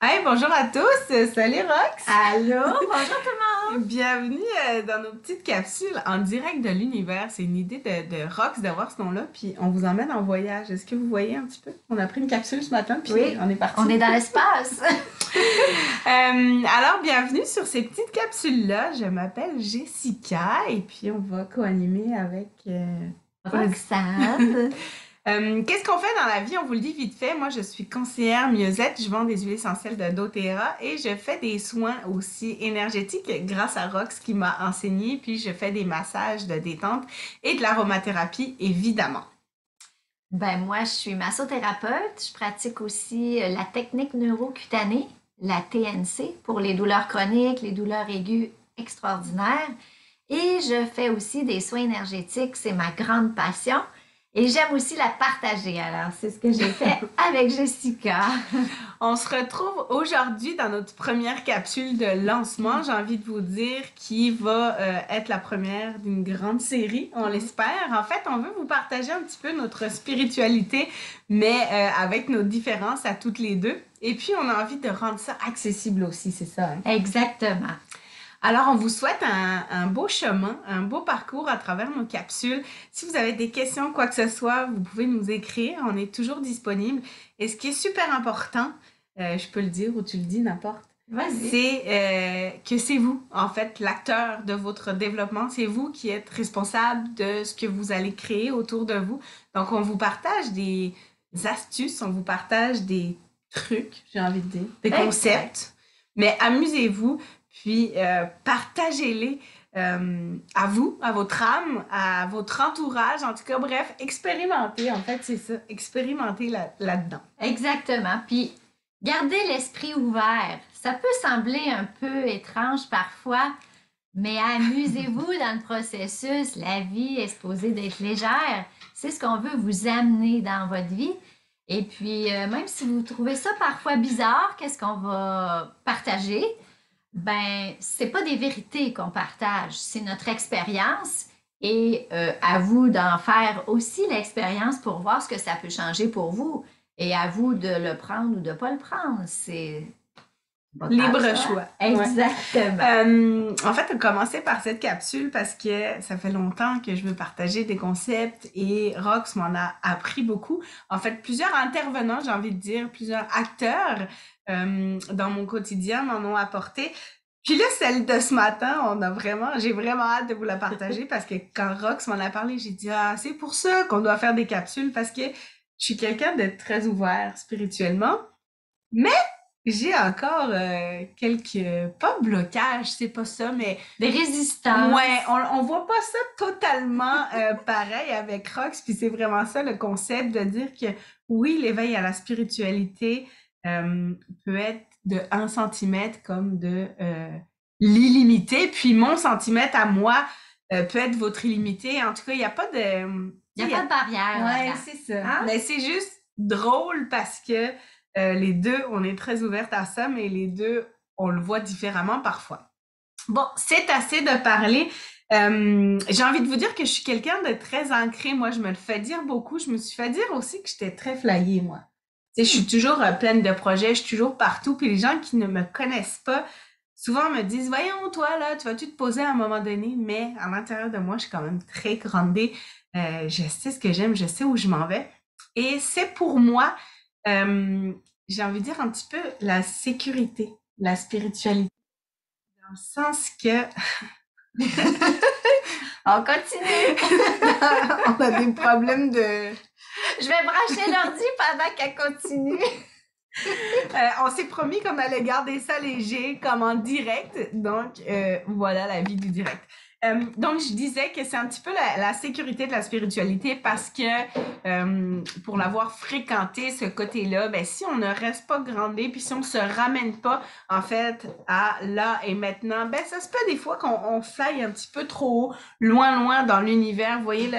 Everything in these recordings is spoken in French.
Hey, bonjour à tous! Salut Rox! Allô, bonjour tout le monde! Bienvenue dans nos petites capsules en direct de l'univers. C'est une idée de Rox d'avoir ce nom-là, puis on vous emmène en voyage. Est-ce que vous voyez un petit peu? On a pris une capsule ce matin, puis Oui, on est on parti. est dans l'espace. Alors, bienvenue sur ces petites capsules-là. Je m'appelle Jessica et puis on va co-animer avec... vas-y. Roxane. Qu'est-ce qu'on fait dans la vie? On vous le dit vite fait. Moi, je suis conseillère mieux-être. Je vends des huiles essentielles de doTERRA et je fais des soins aussi énergétiques grâce à Rox qui m'a enseigné. Puis, je fais des massages de détente et de l'aromathérapie, évidemment. Ben moi, je suis massothérapeute. Je pratique aussi la technique neurocutanée, la TNC, pour les douleurs chroniques, les douleurs aiguës extraordinaires. Et je fais aussi des soins énergétiques. C'est ma grande passion. Et j'aime aussi la partager. Alors, c'est ce que j'ai fait avec Jessica. On se retrouve aujourd'hui dans notre première capsule de lancement, j'ai envie de vous dire, qui va être la première d'une grande série, on l'espère. En fait, on veut vous partager un petit peu notre spiritualité, mais avec nos différences à toutes les deux. Et puis, on a envie de rendre ça accessible aussi, c'est ça, hein? Exactement. Alors, on vous souhaite un beau chemin, un beau parcours à travers nos capsules. Si vous avez des questions, quoi que ce soit, vous pouvez nous écrire. On est toujours disponible. Et ce qui est super important, je peux le dire ou tu le dis, n'importe, Vas-y. c'est que c'est vous, en fait, l'acteur de votre développement. C'est vous qui êtes responsable de ce que vous allez créer autour de vous. Donc, on vous partage des astuces, on vous partage des trucs, j'ai envie de dire, des Exact. concepts. Mais amusez-vous, puis partagez-les à vous, à votre âme, à votre entourage. En tout cas, bref, expérimentez. En fait, c'est ça. Expérimentez là-dedans. Exactement. Puis, gardez l'esprit ouvert. Ça peut sembler un peu étrange parfois, mais amusez-vous dans le processus. La vie est supposée d'être légère. C'est ce qu'on veut vous amener dans votre vie. Et puis, même si vous trouvez ça parfois bizarre, qu'est-ce qu'on va partager? Ben, c'est pas des vérités qu'on partage, c'est notre expérience et à vous d'en faire aussi l'expérience pour voir ce que ça peut changer pour vous et à vous de le prendre ou de pas le prendre. C'est votre Libre choix. choix. Ouais. Exactement. En fait, on commençait par cette capsule parce que ça fait longtemps que je veux partager des concepts et Rox m'en a appris beaucoup. En fait, plusieurs intervenants, j'ai envie de dire, plusieurs acteurs dans mon quotidien m'en ont apporté. Puis là, celle de ce matin, j'ai vraiment hâte de vous la partager parce que quand Rox m'en a parlé, j'ai dit, ah, c'est pour ça qu'on doit faire des capsules parce que je suis quelqu'un de très ouvert spirituellement. Mais j'ai encore quelques, pas blocages, c'est pas ça, mais Des ouais, résistances. on voit pas ça totalement pareil avec Rox, puis c'est vraiment ça le concept de dire que oui, l'éveil à la spiritualité peut être de 1 centimètre comme de l'illimité, puis mon centimètre à moi peut être votre illimité. En tout cas, il n'y a pas de... Il Tu n'y sais, a pas de barrière ouais, là-dedans. c'est ça. Hein? Mais c'est juste drôle parce que les deux, on est très ouvertes à ça, mais les deux, on le voit différemment parfois. Bon, c'est assez de parler. J'ai envie de vous dire que je suis quelqu'un de très ancré. Moi, je me le fais dire beaucoup. Je me suis fait dire aussi que j'étais très flyée, moi. Tu sais, je suis toujours pleine de projets, je suis toujours partout. Puis les gens qui ne me connaissent pas, souvent me disent, voyons, toi, là, tu vas-tu te poser à un moment donné? Mais à l'intérieur de moi, je suis quand même très grandée. Je sais ce que j'aime, je sais où je m'en vais. Et c'est pour moi, euh, j'ai envie de dire un petit peu la sécurité, la spiritualité. Dans le sens que On continue. on a des problèmes de... Je vais brancher l'ordi pendant qu'elle continue. On s'est promis qu'on allait garder ça léger, comme en direct. Donc, voilà la vie du direct. Donc, je disais que c'est un petit peu la sécurité de la spiritualité parce que pour l'avoir fréquenté, ce côté-là, ben, si on ne reste pas grandé, puis si on ne se ramène pas, en fait, à là et maintenant, ben, ça se peut des fois qu'on fly un petit peu trop haut, loin, loin dans l'univers. Vous voyez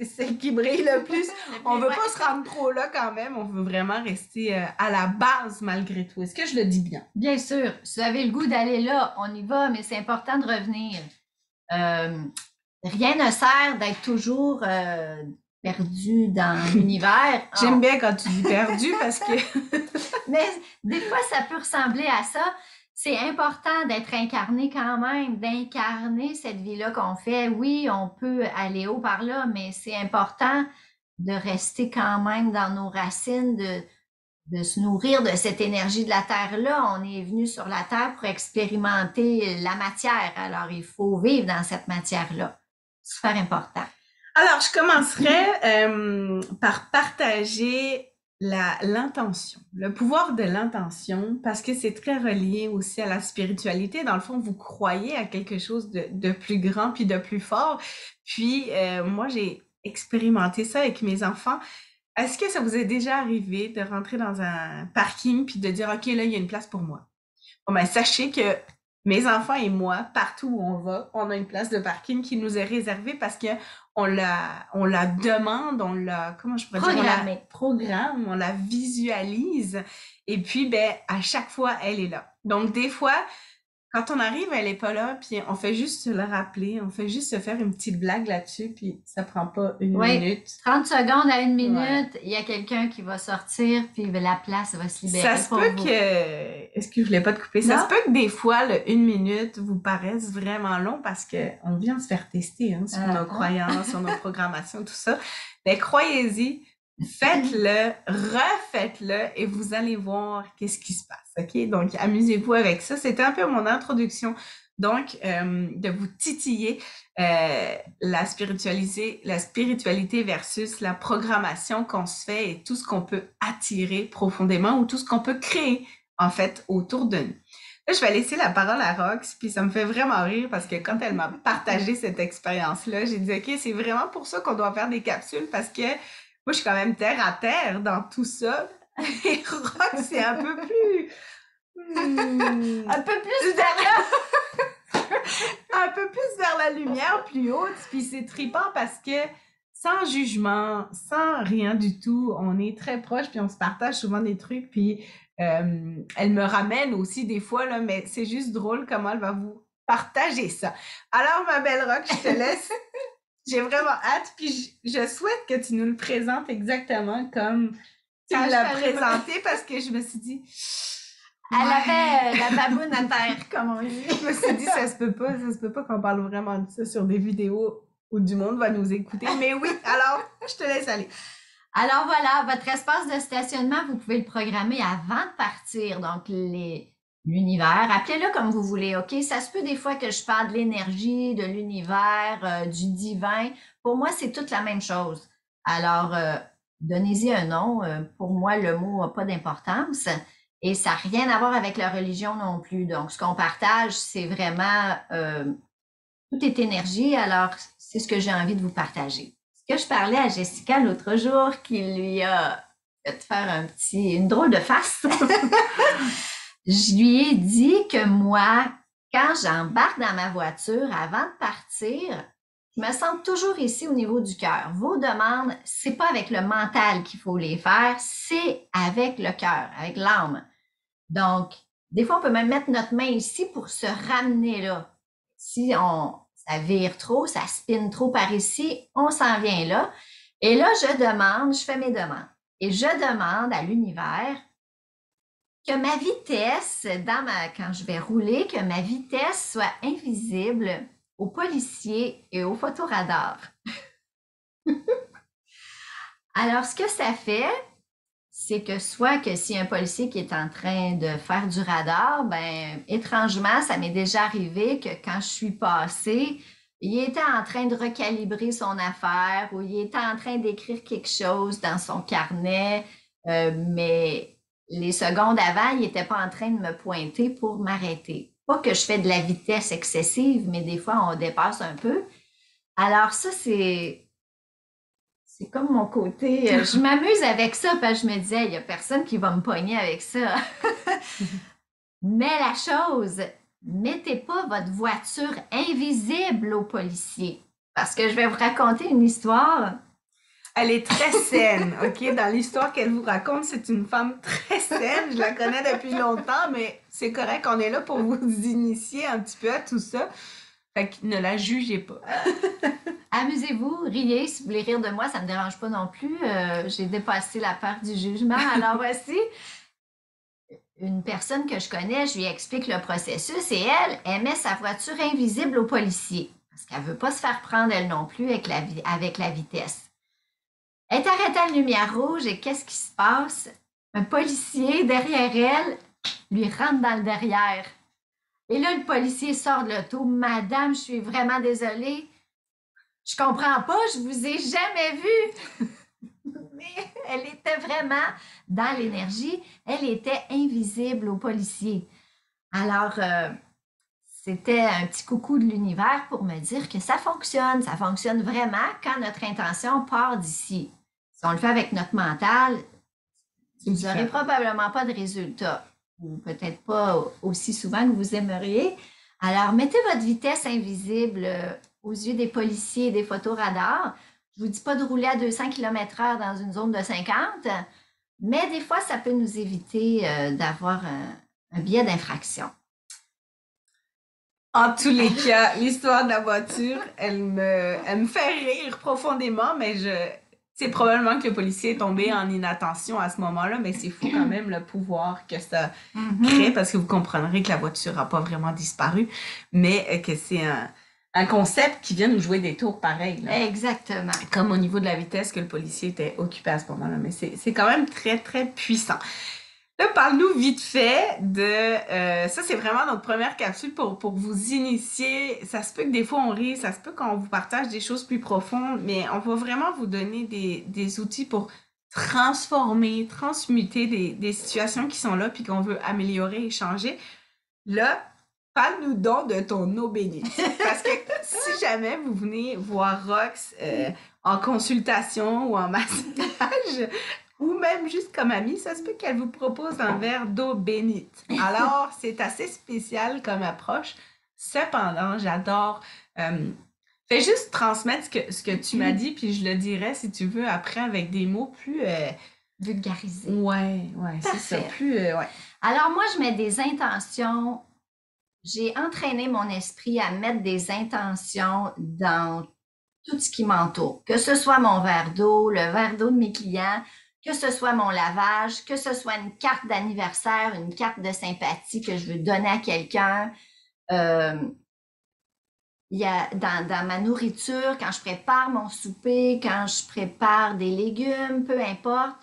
celle qui brille le plus. On veut pas se rendre trop là quand même. On veut vraiment rester à la base malgré tout. Est-ce que je le dis bien? Bien sûr, si vous avez le goût d'aller là, on y va, mais c'est important de revenir. Euh, Rien ne sert d'être toujours perdu dans l'univers. J'aime bien quand tu dis perdu parce que... Mais des fois, ça peut ressembler à ça. C'est important d'être incarné quand même, d'incarner cette vie-là qu'on fait. Oui, on peut aller haut par là, mais c'est important de rester quand même dans nos racines, de se nourrir de cette énergie de la Terre-là. On est venu sur la Terre pour expérimenter la matière. Alors, il faut vivre dans cette matière-là. Super important. Alors, je commencerai par partager l'intention, le pouvoir de l'intention, parce que c'est très relié aussi à la spiritualité. Dans le fond, vous croyez à quelque chose de plus grand puis de plus fort. Puis, moi, j'ai expérimenté ça avec mes enfants. Est-ce que ça vous est déjà arrivé de rentrer dans un parking puis de dire, OK, là, il y a une place pour moi? Bon, ben, sachez que mes enfants et moi, partout où on va, on a une place de parking qui nous est réservée parce que on la demande, on la, comment je pourrais dire, on la programme, on la visualise. Et puis, ben, à chaque fois, elle est là. Donc, des fois, quand on arrive, elle est pas là, puis on fait juste se le rappeler, on fait juste se faire une petite blague là-dessus, puis ça prend pas une minute. 30 secondes à une minute, il y a quelqu'un qui va sortir, puis la place va se libérer. Ça se peut que... Est-ce que je voulais pas te couper? Ça se peut que des fois, le une minute vous paraisse vraiment long parce que on vient se faire tester sur nos croyances, sur nos programmations, tout ça. Mais croyez-y, faites-le, refaites-le et vous allez voir qu'est-ce qui se passe. OK? Donc, amusez-vous avec ça. C'était un peu mon introduction. Donc, de vous titiller la spiritualité versus la programmation qu'on se fait et tout ce qu'on peut attirer profondément ou tout ce qu'on peut créer, en fait, autour de nous. Là, je vais laisser la parole à Rox, puis ça me fait vraiment rire parce que quand elle m'a partagé cette expérience-là, j'ai dit, OK, c'est vraiment pour ça qu'on doit faire des capsules parce que moi, je suis quand même terre à terre dans tout ça. Et Rox, c'est un peu plus... un peu plus vers un peu plus vers la lumière, plus haute. Puis c'est trippant parce que sans jugement, sans rien du tout, on est très proches, puis on se partage souvent des trucs. Puis elle me ramène aussi des fois, là, mais c'est juste drôle comment elle va vous partager ça. Alors, ma belle Rox, je te laisse. J'ai vraiment hâte, puis je souhaite que tu nous le présentes exactement comme tu me l'as présenté parce que je me suis dit... Elle avait la baboune à terre, comme on dit. Je me suis dit, ça se peut pas qu'on parle vraiment de ça sur des vidéos où du monde va nous écouter. Mais oui, alors, je te laisse aller. Alors voilà, votre espace de stationnement, vous pouvez le programmer avant de partir. Donc, l'univers, appelez-le comme vous voulez, OK? Ça se peut des fois que je parle de l'énergie, de l'univers, du divin. Pour moi, c'est toute la même chose. Alors, donnez-y un nom. Pour moi, le mot n'a pas d'importance. Et ça n'a rien à voir avec la religion non plus. Donc, ce qu'on partage, c'est vraiment... tout est énergie, alors c'est ce que j'ai envie de vous partager. Ce que je parlais à Jessica l'autre jour, qui lui a fait faire une drôle de face. Je lui ai dit que moi, quand j'embarque dans ma voiture, avant de partir, je me sens toujours ici au niveau du cœur. Vos demandes, c'est pas avec le mental qu'il faut les faire, c'est avec le cœur, avec l'âme. Donc, des fois, on peut même mettre notre main ici pour se ramener là. Si ça vire trop, ça spinne trop par ici, on s'en vient là. Et là, je fais mes demandes. Et je demande à l'univers que ma vitesse, quand je vais rouler, que ma vitesse soit invisible aux policiers et aux photoradars. Alors, ce que ça fait, c'est que soit que si un policier qui est en train de faire du radar, ben étrangement, ça m'est déjà arrivé que quand je suis passée, il était en train de recalibrer son affaire ou il était en train d'écrire quelque chose dans son carnet, mais les secondes avant, il n'était pas en train de me pointer pour m'arrêter. Pas que je fais de la vitesse excessive, mais des fois, on dépasse un peu. Alors ça, c'est comme mon côté, je m'amuse avec ça parce que je me disais, il n'y a personne qui va me pogner avec ça. Mais la chose, mettez pas votre voiture invisible aux policiers. Parce que je vais vous raconter une histoire. Elle est très saine, OK? Dans l'histoire qu'elle vous raconte, c'est une femme très saine. Je la connais depuis longtemps, mais c'est correct, on est là pour vous initier un petit peu à tout ça. Fait que ne la jugez pas. Amusez-vous, riez. Si vous voulez rire de moi, ça ne me dérange pas non plus. J'ai dépassé la peur du jugement. Alors voici une personne que je connais, je lui explique le processus et elle met sa voiture invisible au policier parce qu'elle ne veut pas se faire prendre elle non plus avec la vitesse. Elle est arrêtée à la lumière rouge et qu'est-ce qui se passe? Un policier derrière elle lui rentre dans le derrière. Et là, le policier sort de l'auto. Madame, je suis vraiment désolée. Je comprends pas, je vous ai jamais vu. Mais elle était vraiment dans l'énergie. Elle était invisible aux policiers. Alors, c'était un petit coucou de l'univers pour me dire que ça fonctionne. Ça fonctionne vraiment quand notre intention part d'ici. Si on le fait avec notre mental, vous n'aurez probablement pas de résultat. Ou peut-être pas aussi souvent que vous aimeriez. Alors, mettez votre vitesse invisible aux yeux des policiers et des photoradars. Je ne vous dis pas de rouler à 200 km/h dans une zone de 50, mais des fois, ça peut nous éviter d'avoir un biais d'infraction. En tous les cas, l'histoire de la voiture, elle me fait rire profondément, mais c'est probablement que le policier est tombé en inattention à ce moment-là, mais c'est fou quand même le pouvoir que ça crée, parce que vous comprendrez que la voiture n'a pas vraiment disparu, mais que c'est un concept qui vient nous jouer des tours pareils. Là. Exactement. Comme au niveau de la vitesse que le policier était occupé à ce moment-là, mais c'est quand même très, très puissant. Là, parle-nous vite fait de... ça, c'est vraiment notre première capsule pour vous initier. Ça se peut que des fois, on rit, ça se peut qu'on vous partage des choses plus profondes, mais on va vraiment vous donner des outils pour transformer, transmuter des situations qui sont là puis qu'on veut améliorer et changer. Là, parle-nous donc de ton eau bénite. Parce que si jamais vous venez voir Rox en consultation ou en massage... ou même juste comme amie, ça se peut qu'elle vous propose un verre d'eau bénite. Alors, c'est assez spécial comme approche. Cependant, j'adore... fais juste transmettre ce que tu m'as dit, puis je le dirai, si tu veux, après, avec des mots plus... vulgarisés. Ouais, c'est ça. Plus, ouais. Alors, moi, je mets des intentions. J'ai entraîné mon esprit à mettre des intentions dans tout ce qui m'entoure. Que ce soit mon verre d'eau, le verre d'eau de mes clients, que ce soit mon lavage, que ce soit une carte d'anniversaire, une carte de sympathie que je veux donner à quelqu'un. Il y a dans ma nourriture, quand je prépare mon souper, quand je prépare des légumes, peu importe.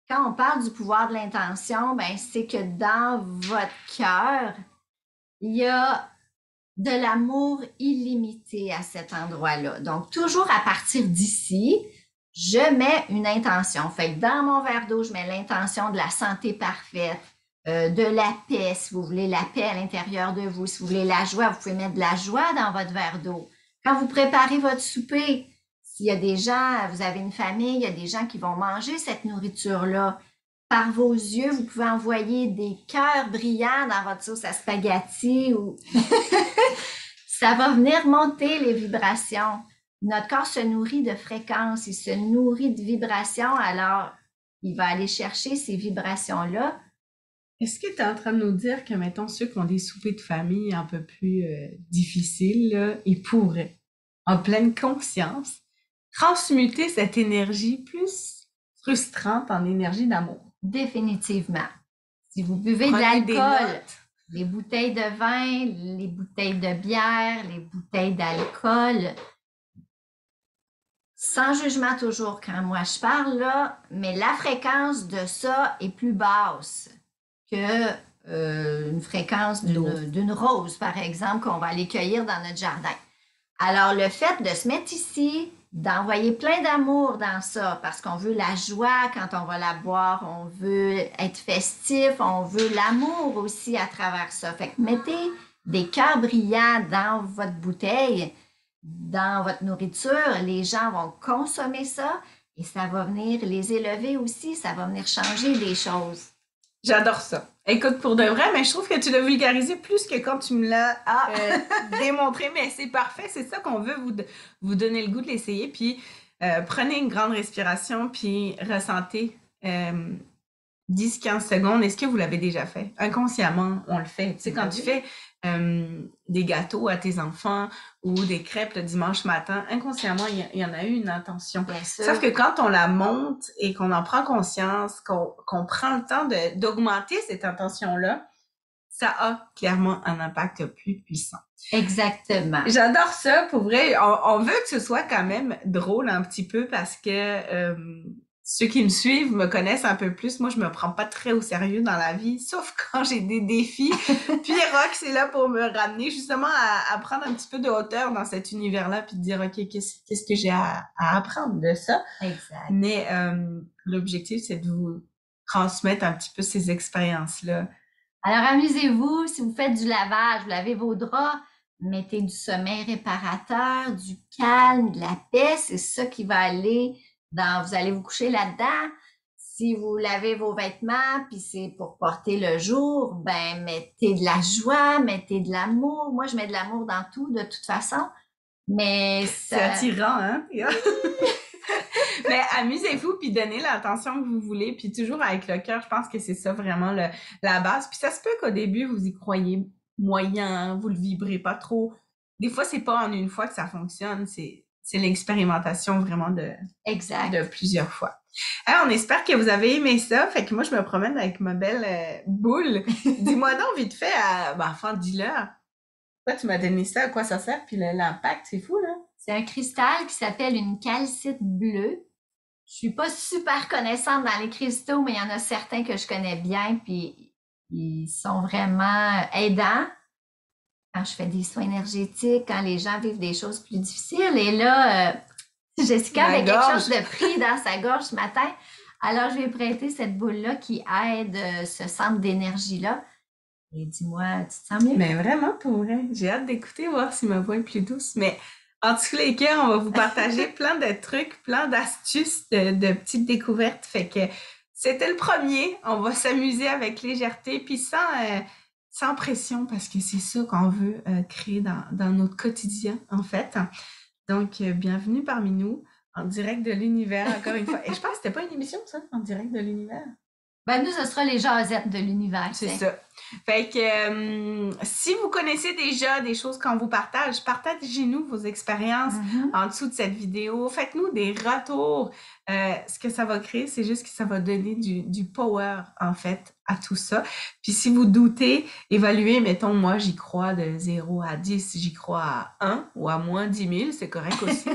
Quand on parle du pouvoir de l'intention, ben c'est que dans votre cœur, il y a de l'amour illimité à cet endroit-là. Donc, toujours à partir d'ici, je mets une intention. Fait que dans mon verre d'eau, je mets l'intention de la santé parfaite, de la paix, si vous voulez, la paix à l'intérieur de vous. Si vous voulez la joie, vous pouvez mettre de la joie dans votre verre d'eau. Quand vous préparez votre souper, s'il y a des gens, vous avez une famille, il y a des gens qui vont manger cette nourriture-là. Par vos yeux, vous pouvez envoyer des cœurs brillants dans votre sauce à spaghetti ou ça va venir monter les vibrations. Notre corps se nourrit de fréquences, il se nourrit de vibrations, alors il va aller chercher ces vibrations-là. Est-ce que tu es en train de nous dire que, mettons, ceux qui ont des soupers de famille un peu plus difficiles, là, ils pourraient, en pleine conscience, transmuter cette énergie plus frustrante en énergie d'amour? Définitivement. Si vous buvez de l'alcool, les bouteilles de vin, les bouteilles de bière, les bouteilles d'alcool, sans jugement toujours quand moi je parle, là, mais la fréquence de ça est plus basse que une fréquence d'une rose, par exemple, qu'on va aller cueillir dans notre jardin. Alors, le fait de se mettre ici, d'envoyer plein d'amour dans ça, parce qu'on veut la joie quand on va la boire, on veut être festif, on veut l'amour aussi à travers ça. Fait que mettez des cœurs brillants dans votre bouteille, dans votre nourriture, les gens vont consommer ça et ça va venir les élever aussi, ça va venir changer des choses. J'adore ça. Écoute, pour de vrai, mais je trouve que tu l'as vulgarisé plus que quand tu me l'as démontré, mais c'est parfait, c'est ça qu'on veut vous donner le goût de l'essayer, puis prenez une grande respiration, puis ressentez 10-15 secondes, est-ce que vous l'avez déjà fait? Inconsciemment, on le fait. Tu sais, quand tu fais des gâteaux à tes enfants ou des crêpes le dimanche matin, inconsciemment, il y en a eu une intention. Bien sûr. Sauf que quand on la monte et qu'on en prend conscience, qu'on prend le temps d'augmenter cette intention-là, ça a clairement un impact plus puissant. Exactement. J'adore ça, pour vrai. On veut que ce soit quand même drôle un petit peu parce que ceux qui me suivent me connaissent un peu plus. Moi, je me prends pas très au sérieux dans la vie, sauf quand j'ai des défis. Puis Rox est là pour me ramener justement à prendre un petit peu de hauteur dans cet univers-là, puis de dire, OK, qu'est-ce que j'ai à apprendre de ça? Exact. Mais l'objectif, c'est de vous transmettre un petit peu ces expériences-là. Alors, amusez-vous. Si vous faites du lavage, vous lavez vos draps, mettez du sommeil réparateur, du calme, de la paix. C'est ça qui va aller vous allez vous coucher là-dedans. Si vous lavez vos vêtements, puis c'est pour porter le jour, ben mettez de la joie, mettez de l'amour. Moi, je mets de l'amour dans tout, de toute façon. Mais c'est attirant, hein? Mais amusez-vous, puis donnez l'attention que vous voulez, puis toujours avec le cœur. Je pense que c'est ça vraiment la base. Puis ça se peut qu'au début, vous y croyez moyen, vous le vibrez pas trop. Des fois, c'est pas en une fois que ça fonctionne, c'est l'expérimentation vraiment de plusieurs fois. Alors, on espère que vous avez aimé ça. Fait que moi, je me promène avec ma belle boule. Dis-moi donc vite fait, enfin, dis-leur. Pourquoi tu m'as donné ça? À quoi ça sert? Puis l'impact, c'est fou, là. C'est un cristal qui s'appelle une calcite bleue. Je suis pas super connaissante dans les cristaux, mais il y en a certains que je connais bien, puis ils sont vraiment aidants quand je fais des soins énergétiques, quand les gens vivent des choses plus difficiles. Et là, Jessica avait quelque chose de pris dans sa gorge ce matin. Alors, je lui ai prêté cette boule-là qui aide ce centre d'énergie-là. Et dis-moi, tu te sens mieux? Mais vraiment, pour vrai. J'ai hâte d'écouter, voir si ma voix est plus douce. Mais en tous les cas, on va vous partager plein de trucs, plein d'astuces, de petites découvertes. Fait que c'était le premier. On va s'amuser avec légèreté, puis sans pression, parce que c'est ça qu'on veut créer dans notre quotidien, en fait. Donc, bienvenue parmi nous, en direct de l'univers, encore une fois. Et je pense que c'était pas une émission, ça, en direct de l'univers? Ben, nous, ce sera les jasettes de l'univers. C'est ça. Fait que si vous connaissez déjà des choses qu'on vous partage, partagez-nous vos expériences en dessous de cette vidéo. Faites-nous des retours. Ce que ça va créer, c'est juste que ça va donner du power, en fait, à tout ça. Puis si vous doutez, évaluez, mettons, moi, j'y crois de 0 à 10, j'y crois à 1 ou à moins 10 000, c'est correct aussi.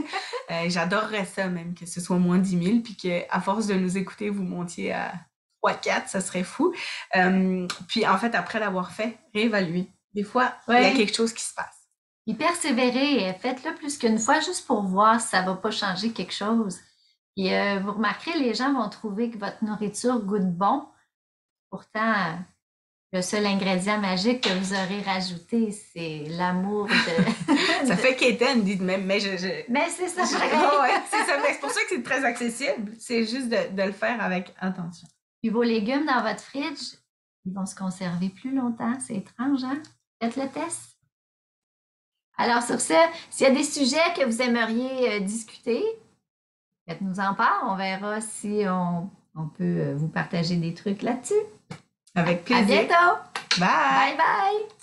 J'adorerais ça même, que ce soit moins 10 000, puis qu'à force de nous écouter, vous montiez à 3-4, ça serait fou. Puis en fait, après l'avoir fait, réévaluer. Des fois, il y a quelque chose qui se passe. Puis persévérez, faites-le plus qu'une fois juste pour voir si ça va pas changer quelque chose. Puis vous remarquerez, les gens vont trouver que votre nourriture goûte bon. Pourtant, le seul ingrédient magique que vous aurez rajouté, c'est l'amour de... Ça fait qu'Étienne dit même, mais Mais c'est ça, c'est ça. C'est pour ça que c'est très accessible. C'est juste de le faire avec intention. Puis vos légumes dans votre fridge, ils vont se conserver plus longtemps. C'est étrange, hein? Faites le test. Alors, sur ce, s'il y a des sujets que vous aimeriez discuter, faites-nous en part. On verra si on peut vous partager des trucs là-dessus. Avec plaisir. À bientôt! Bye! Bye bye!